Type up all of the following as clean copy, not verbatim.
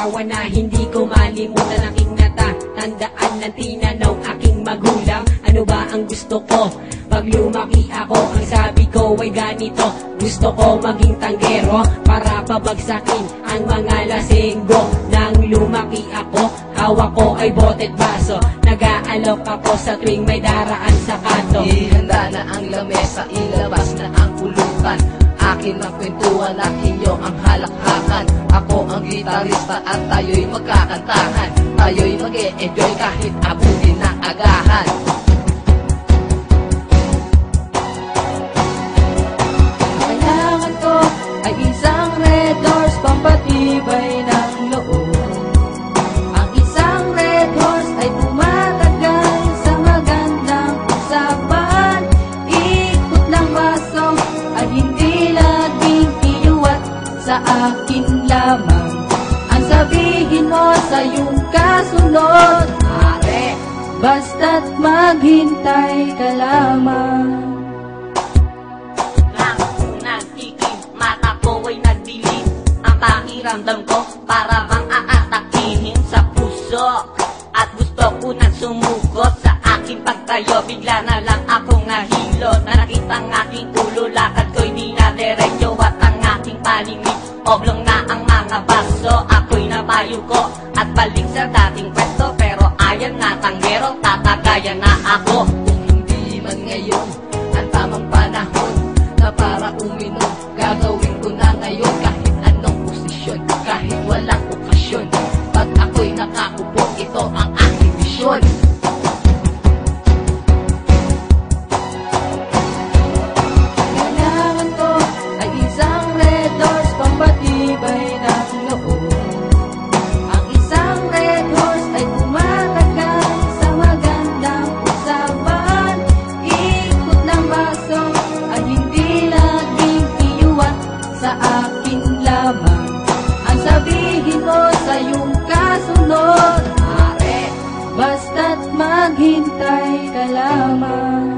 larawan na hindi ko malimutan. Aking natatandaan ng tinanong aking magulang, ano ba ang gusto ko pag lumaki ako? Ang sabi ko ay ganito, gusto ko maging tanggero para pabagsakin ang mga lasinggo. Nang lumaki ako, hawak ko ay bote't baso, nag-aalok ako sa tuwing may daraan sa kanto. Ihanda na ang lamesa, ilabas na ang pulutan, akin ang kwentuhan at inyo ang halakhakan. Ako ang gitarista at tayo'y magkakantahan, tayo'y mag-e-enjoy kahit abugin ng agahan. Kailangan ko ay isang Red Horse pampatibay ng loob. Ang isang Red Horse ay tumatagal sa magandang usapan. Ikot ng baso ay hindi laging iyuwat sa akin lamang. Ang sabihin mo sa iyong kasunod, Are, basta't maghintay ka lamang. Nang unang tikim, mata ko ay nagdilim. Ang pakiramdam ko para bang aatakihin sa puso. At gusto ko nang sumugod sa aking pagtayo. Bigla na lang akong nahilo na nakita ang aking ulo. Lakad ko'y di na diretso at ang aking paningin oblong na ang mga baso. Ako'y napayo ko at balik sa dating pwesto, pero ayan nga tanggero, tatagayan na ako. kung hindi man ngayon ang tamang panahon na para uminom, gagawin ko na ngayon kahit anong posisyon, kahit walang okasyon. Pag ako'y nakaupo, ito ang aking misyon. Kailangan ko ay isang Red Horse pampatibay ng loob. Ang isang Red Horse ay tumatagal sa magandang usapan. Ikot ng baso ay hindi laging iyuwat sa akin lamang. Ang sabihin mo sa iyong kasunod, Are, basta't maghintay ka lamang.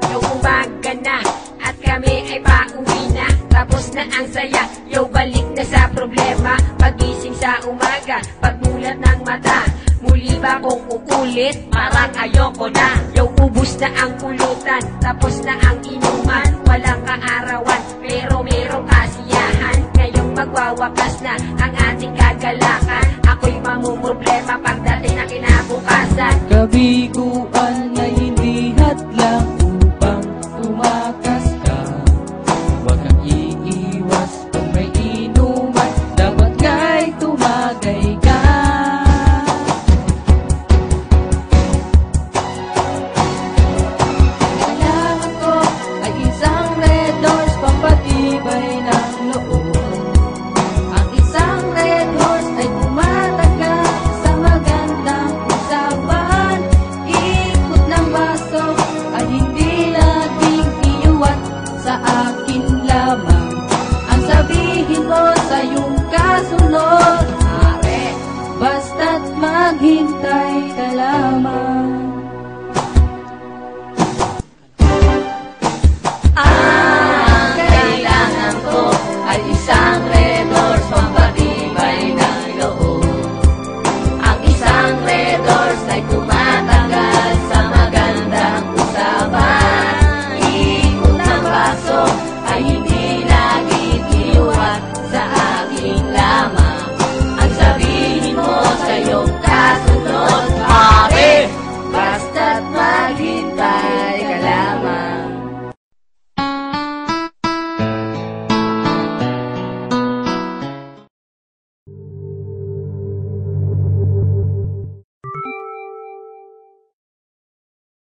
Yung umaga na at kami ay pauwi na, tapos na ang saya, yo balik na sa problema. Pagising sa umaga, pagmulat ng mata, muli ba kong uulit? Parang ayoko na. Yo ubus na ang pulutan, tapos na ang inuman. Walang kaarawan, pero merong kasiyahan. Ngayong magwawakas na ang ating kagalakan. Ako'y mamumroblema pagdating na kinabukasan. Gabi ko